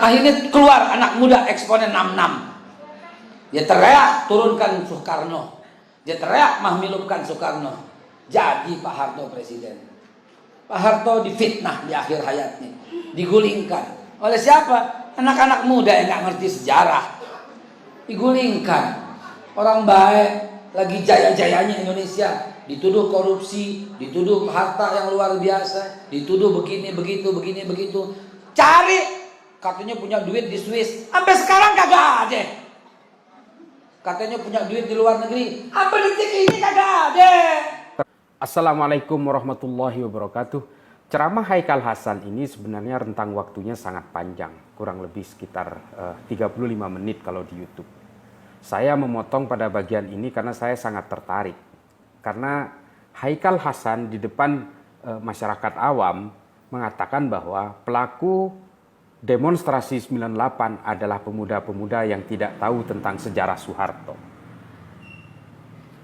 Akhirnya keluar anak muda eksponen 66. Dia teriak, turunkan Soekarno. Dia teriak, mahmilupkan Soekarno. Jadi Pak Harto presiden. Pak Harto difitnah di akhir hayatnya. Digulingkan. Oleh siapa? Anak-anak muda yang gak ngerti sejarah. Digulingkan. Orang baik, lagi jaya-jayanya Indonesia. Dituduh korupsi, dituduh harta yang luar biasa. Dituduh begini, begitu. Cari. Katanya punya duit di Swiss. Sampai sekarang kagak ada. Katanya punya duit di luar negeri. Sampai detik ini kagak ada. Assalamualaikum warahmatullahi wabarakatuh. Ceramah Haikal Hasan ini sebenarnya rentang waktunya sangat panjang. Kurang lebih sekitar 35 menit kalau di YouTube. Saya memotong pada bagian ini karena saya sangat tertarik. Karena Haikal Hasan di depan masyarakat awam mengatakan bahwa pelaku demonstrasi 98 adalah pemuda-pemuda yang tidak tahu tentang sejarah Soeharto.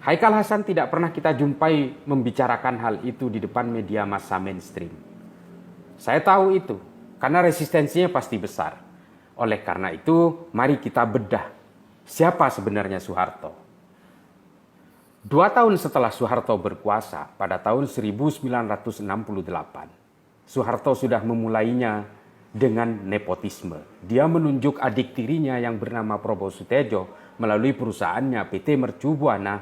Haikal Hasan tidak pernah kita jumpai membicarakan hal itu di depan media massa mainstream. Saya tahu itu, karena resistensinya pasti besar. Oleh karena itu, mari kita bedah siapa sebenarnya Soeharto. 2 tahun setelah Soeharto berkuasa, pada tahun 1968, Soeharto sudah memulainya dengan nepotisme. Dia menunjuk adik tirinya yang bernama Probo Sutejo melalui perusahaannya PT Mercu Buana,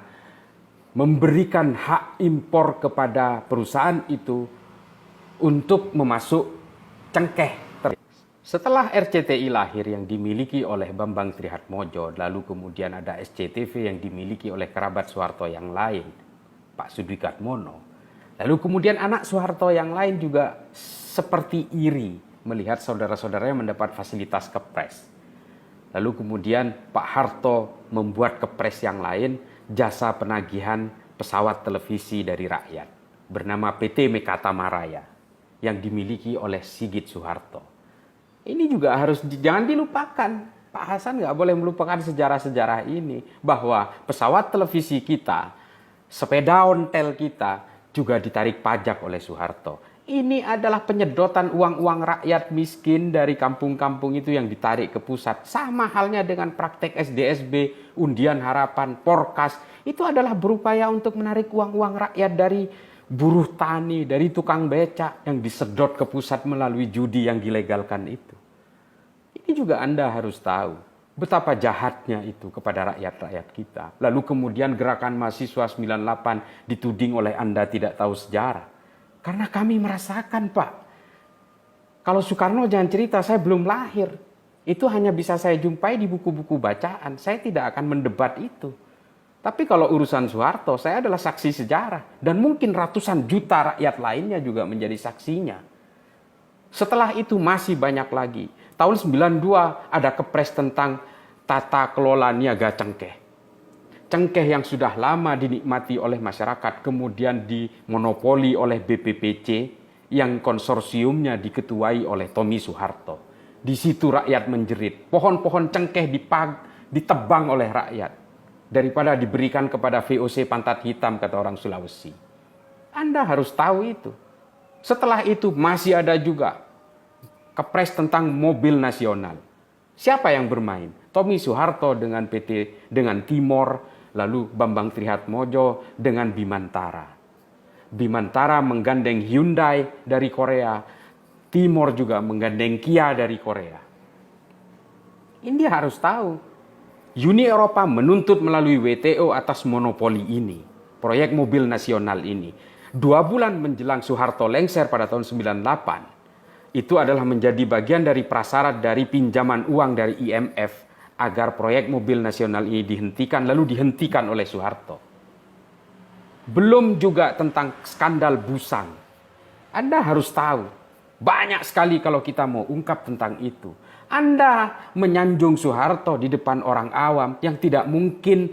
memberikan hak impor kepada perusahaan itu untuk memasuk cengkeh. Setelah RCTI lahir yang dimiliki oleh Bambang Trihatmojo, lalu kemudian ada SCTV yang dimiliki oleh kerabat Soeharto yang lain, Pak Sudikatmono. Lalu kemudian anak Soeharto yang lain juga seperti iri melihat saudara-saudaranya mendapat fasilitas kepres. Lalu kemudian Pak Harto membuat kepres yang lain, jasa penagihan pesawat televisi dari rakyat, bernama PT Mekata Maraya, yang dimiliki oleh Sigit Soeharto. Ini juga harus jangan dilupakan. Pak Hasan nggak boleh melupakan sejarah-sejarah ini, bahwa pesawat televisi kita, sepeda ontel kita juga ditarik pajak oleh Soeharto. Ini adalah penyedotan uang-uang rakyat miskin dari kampung-kampung itu yang ditarik ke pusat. Sama halnya dengan praktek SDSB, undian harapan, Porkas. Itu adalah berupaya untuk menarik uang-uang rakyat dari buruh tani, dari tukang becak yang disedot ke pusat melalui judi yang dilegalkan itu. Ini juga Anda harus tahu betapa jahatnya itu kepada rakyat-rakyat kita. Lalu kemudian gerakan mahasiswa 98 dituding oleh Anda tidak tahu sejarah. Karena kami merasakan, Pak. Kalau Soekarno jangan cerita, saya belum lahir. Itu hanya bisa saya jumpai di buku-buku bacaan. Saya tidak akan mendebat itu. Tapi kalau urusan Soeharto, saya adalah saksi sejarah. Dan mungkin ratusan juta rakyat lainnya juga menjadi saksinya. Setelah itu masih banyak lagi. Tahun 92 ada kepres tentang tata kelola niaga cengkeh. Cengkeh yang sudah lama dinikmati oleh masyarakat kemudian dimonopoli oleh BPPC yang konsorsiumnya diketuai oleh Tommy Soeharto. Di situ rakyat menjerit, pohon-pohon cengkeh ditebang oleh rakyat daripada diberikan kepada VOC pantat hitam, kata orang Sulawesi. Anda harus tahu itu. Setelah itu masih ada juga kepres tentang mobil nasional. Siapa yang bermain? Tommy Soeharto dengan Timor, lalu Bambang Trihatmojo dengan Bimantara. Bimantara menggandeng Hyundai dari Korea, Timor juga menggandeng Kia dari Korea. Ini harus tahu. Uni Eropa menuntut melalui WTO atas monopoli ini, proyek mobil nasional ini. 2 bulan menjelang Soeharto lengser pada tahun 98, itu adalah menjadi bagian dari prasyarat dari pinjaman uang dari IMF agar proyek mobil nasional ini dihentikan, lalu dihentikan oleh Soeharto. Belum juga tentang skandal Busang. Anda harus tahu, banyak sekali kalau kita mau ungkap tentang itu. Anda menyanjung Soeharto di depan orang awam yang tidak mungkin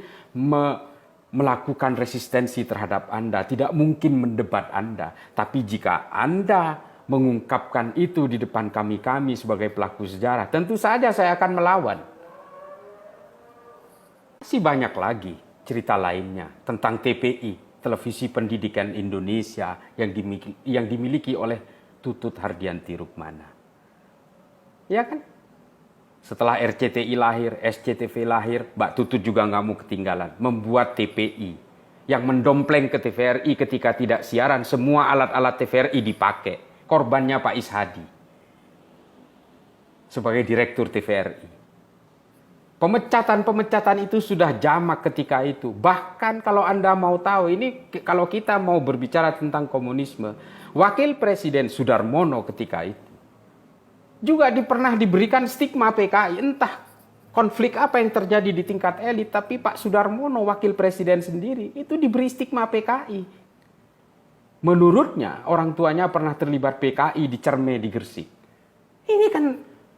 melakukan resistensi terhadap Anda, tidak mungkin mendebat Anda. Tapi jika Anda mengungkapkan itu di depan kami sebagai pelaku sejarah, tentu saja saya akan melawan. Masih banyak lagi cerita lainnya tentang TPI, Televisi Pendidikan Indonesia, yang dimiliki oleh Tutut Hardianti Rukmana. Ya kan? Setelah RCTI lahir, SCTV lahir, Mbak Tutut juga nggak mau ketinggalan. Membuat TPI yang mendompleng ke TVRI ketika tidak siaran, semua alat-alat TVRI dipakai. Korbannya Pak Ishadi sebagai direktur TVRI. Pemecatan-pemecatan itu sudah jamak ketika itu. Bahkan kalau Anda mau tahu, ini kalau kita mau berbicara tentang komunisme, Wakil Presiden Sudarmono ketika itu juga pernah diberikan stigma PKI. Entah konflik apa yang terjadi di tingkat elit, tapi Pak Sudarmono, Wakil Presiden sendiri, itu diberi stigma PKI. Menurutnya, orang tuanya pernah terlibat PKI di Cerme, di Gresik. Ini kan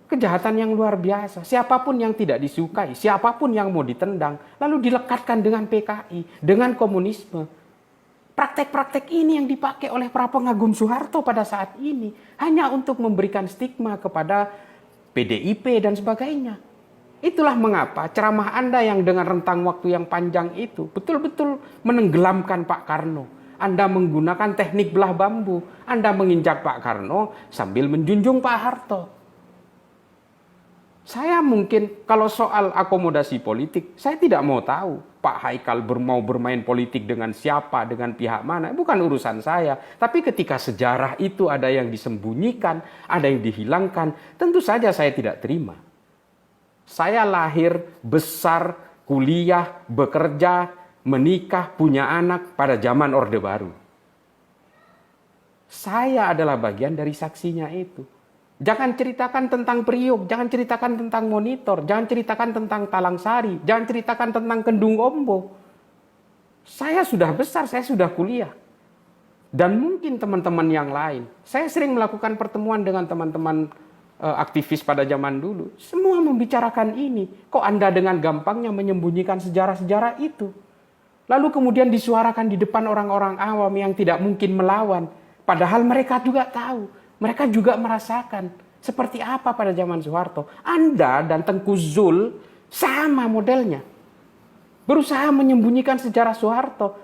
kejahatan yang luar biasa. Siapapun yang tidak disukai, siapapun yang mau ditendang, lalu dilekatkan dengan PKI, dengan komunisme. Praktek-praktek ini yang dipakai oleh para pengagum Soeharto pada saat ini hanya untuk memberikan stigma kepada PDIP dan sebagainya. Itulah mengapa ceramah Anda yang dengan rentang waktu yang panjang itu betul-betul menenggelamkan Pak Karno. Anda menggunakan teknik belah bambu. Anda menginjak Pak Karno sambil menjunjung Pak Harto. Saya mungkin kalau soal akomodasi politik, saya tidak mau tahu Pak Haikal mau bermain politik dengan siapa, dengan pihak mana. Bukan urusan saya. Tapi ketika sejarah itu ada yang disembunyikan, ada yang dihilangkan, tentu saja saya tidak terima. Saya lahir, besar, kuliah, bekerja, menikah, punya anak pada zaman Orde Baru. Saya adalah bagian dari saksinya itu. Jangan ceritakan tentang Priok, jangan ceritakan tentang Monitor, jangan ceritakan tentang Talang Sari, jangan ceritakan tentang Kendung Ombo. Saya sudah besar, saya sudah kuliah. Dan mungkin teman-teman yang lain. Saya sering melakukan pertemuan dengan teman-teman aktivis pada zaman dulu. Semua membicarakan ini. Kok Anda dengan gampangnya menyembunyikan sejarah-sejarah itu? Lalu kemudian disuarakan di depan orang-orang awam yang tidak mungkin melawan. Padahal mereka juga tahu. Mereka juga merasakan seperti apa pada zaman Soeharto. Anda dan Tengku Zul sama modelnya. Berusaha menyembunyikan sejarah Soeharto.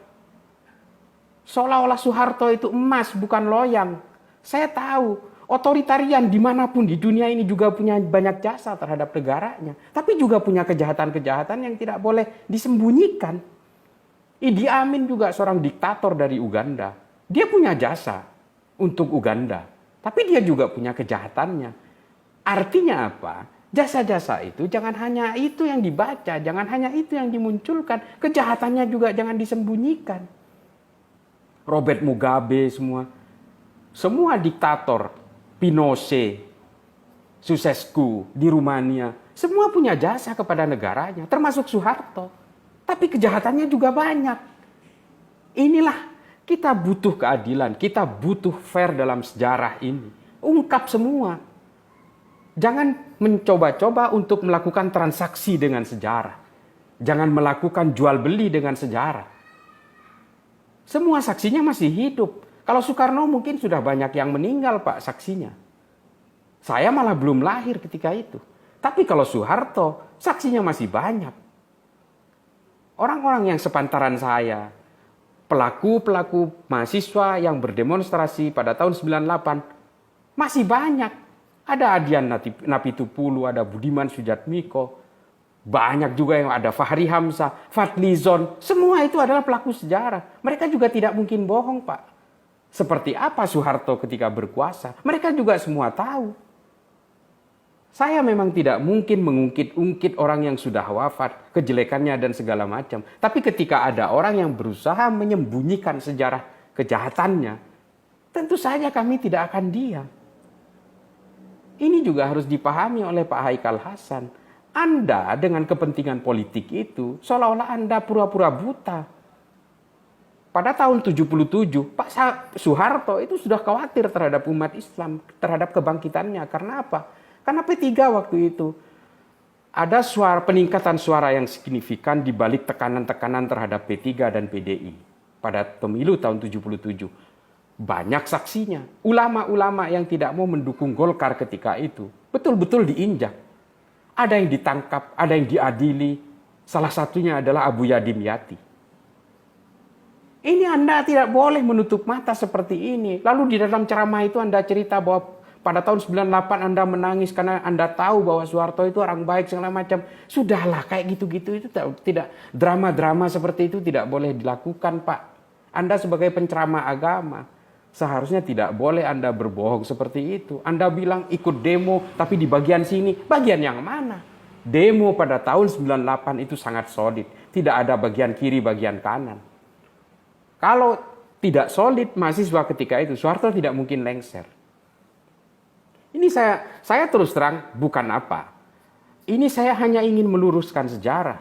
Seolah-olah Soeharto itu emas bukan loyang. Saya tahu otoritarian dimanapun di dunia ini juga punya banyak jasa terhadap negaranya. Tapi juga punya kejahatan-kejahatan yang tidak boleh disembunyikan. Idi Amin juga seorang diktator dari Uganda. Dia punya jasa untuk Uganda. Tapi dia juga punya kejahatannya. Artinya apa? Jasa-jasa itu jangan hanya itu yang dibaca, jangan hanya itu yang dimunculkan. Kejahatannya juga jangan disembunyikan. Robert Mugabe semua diktator, Pinochet, Ceausescu di Rumania, semua punya jasa kepada negaranya, termasuk Soeharto. Tapi kejahatannya juga banyak. Inilah kita butuh keadilan, kita butuh fair dalam sejarah ini. Ungkap semua. Jangan mencoba-coba untuk melakukan transaksi dengan sejarah. Jangan melakukan jual beli dengan sejarah. Semua saksinya masih hidup. Kalau Soekarno mungkin sudah banyak yang meninggal Pak saksinya. Saya malah belum lahir ketika itu. Tapi kalau Soeharto, saksinya masih banyak. Orang-orang yang sepantaran saya, pelaku-pelaku mahasiswa yang berdemonstrasi pada tahun 98 masih banyak. Ada Adian Napitupulu, ada Budiman Sujatmiko, banyak juga yang ada Fahri Hamzah, Fadlizon, semua itu adalah pelaku sejarah. Mereka juga tidak mungkin bohong Pak. Seperti apa Soeharto ketika berkuasa, mereka juga semua tahu. Saya memang tidak mungkin mengungkit-ungkit orang yang sudah wafat, kejelekannya dan segala macam. Tapi ketika ada orang yang berusaha menyembunyikan sejarah kejahatannya, tentu saja kami tidak akan diam. Ini juga harus dipahami oleh Pak Haikal Hasan. Anda dengan kepentingan politik itu, seolah-olah Anda pura-pura buta. Pada tahun 77, Pak Soeharto itu sudah khawatir terhadap umat Islam, terhadap kebangkitannya. Karena apa? Karena P3 waktu itu ada peningkatan suara yang signifikan di balik tekanan-tekanan terhadap P3 dan PDI pada pemilu tahun 77. Banyak saksinya. Ulama-ulama yang tidak mau mendukung Golkar ketika itu betul-betul diinjak. Ada yang ditangkap, ada yang diadili. Salah satunya adalah Abu Yadim Yati. Ini Anda tidak boleh menutup mata seperti ini. Lalu di dalam ceramah itu Anda cerita bahwa Pada tahun 98 Anda menangis karena Anda tahu bahwa Soeharto itu orang baik segala macam. Sudahlah, kayak gitu-gitu itu tidak, drama-drama seperti itu tidak boleh dilakukan, Pak. Anda sebagai penceramah agama seharusnya tidak boleh Anda berbohong seperti itu. Anda bilang ikut demo tapi di bagian sini, bagian yang mana? Demo pada tahun 98 itu sangat solid. Tidak ada bagian kiri, bagian kanan. Kalau tidak solid mahasiswa ketika itu, Soeharto tidak mungkin lengser. Ini saya terus terang bukan apa. Ini saya hanya ingin meluruskan sejarah.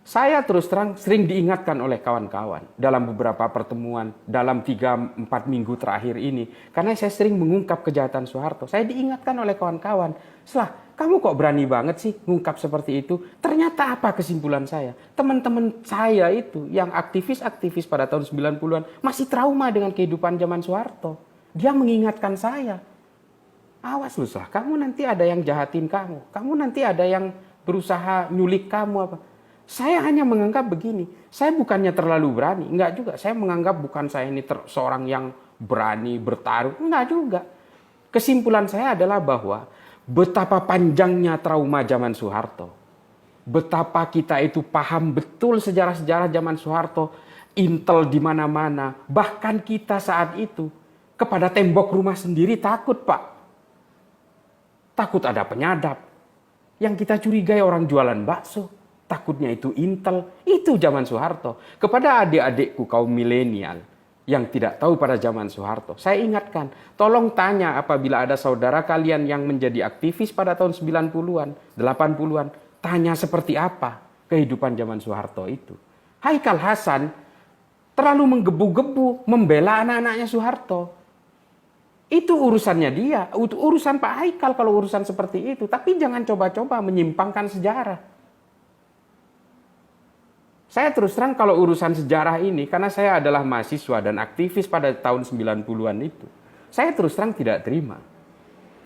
Saya terus terang sering diingatkan oleh kawan-kawan dalam beberapa pertemuan, dalam 3-4 minggu terakhir ini. Karena saya sering mengungkap kejahatan Soeharto. Saya diingatkan oleh kawan-kawan. Kamu kok berani banget sih ngungkap seperti itu? Ternyata apa kesimpulan saya? Teman-teman saya itu yang aktivis-aktivis pada tahun 90-an masih trauma dengan kehidupan zaman Soeharto. Dia mengingatkan saya, awas lu Slah, kamu nanti ada yang jahatin kamu nanti ada yang berusaha nyulik kamu apa. Saya hanya menganggap begini, saya bukannya terlalu berani, enggak juga. Saya menganggap bukan saya ini seorang yang berani bertarung, enggak juga. Kesimpulan saya adalah bahwa betapa panjangnya trauma zaman Soeharto, betapa kita itu paham betul sejarah-sejarah zaman Soeharto, intel di mana-mana, bahkan kita saat itu kepada tembok rumah sendiri takut, Pak. Takut ada penyadap. Yang kita curigai orang jualan bakso. Takutnya itu intel. Itu zaman Soeharto. Kepada adik-adikku kaum milenial yang tidak tahu pada zaman Soeharto, saya ingatkan, tolong tanya apabila ada saudara kalian yang menjadi aktivis pada tahun 90-an, 80-an, tanya seperti apa kehidupan zaman Soeharto itu. Haikal Hasan terlalu menggebu-gebu membela anak-anaknya Soeharto. Itu urusannya dia, urusan Pak Haikal kalau urusan seperti itu. Tapi jangan coba-coba menyimpangkan sejarah. Saya terus terang kalau urusan sejarah ini, karena saya adalah mahasiswa dan aktivis pada tahun 90-an itu, saya terus terang tidak terima.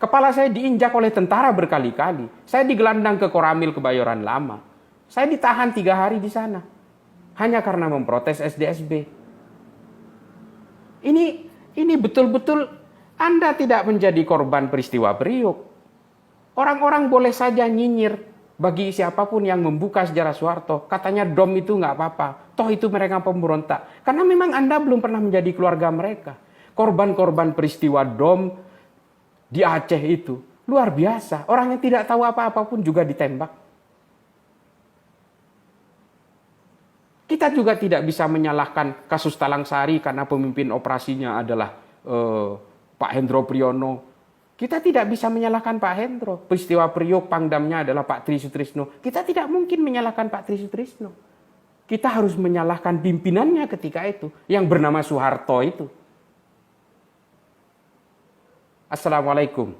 Kepala saya diinjak oleh tentara berkali-kali. Saya digelandang ke Koramil Kebayoran Lama. Saya ditahan 3 hari di sana. Hanya karena memprotes SDSB. Ini betul-betul Anda tidak menjadi korban peristiwa Priuk. Orang-orang boleh saja nyinyir bagi siapapun yang membuka sejarah Soeharto. Katanya DOM itu nggak apa-apa. Toh itu mereka pemberontak. Karena memang Anda belum pernah menjadi keluarga mereka. Korban-korban peristiwa DOM di Aceh itu luar biasa. Orang yang tidak tahu apa-apa pun juga ditembak. Kita juga tidak bisa menyalahkan kasus Talang Sari karena pemimpin operasinya adalah Pak Hendro Priyono. Kita tidak bisa menyalahkan Pak Hendro. Peristiwa Priok pangdamnya adalah Pak Tri Sutrisno. Kita tidak mungkin menyalahkan Pak Tri Sutrisno. Kita harus menyalahkan pimpinannya ketika itu, yang bernama Soeharto itu. Assalamualaikum.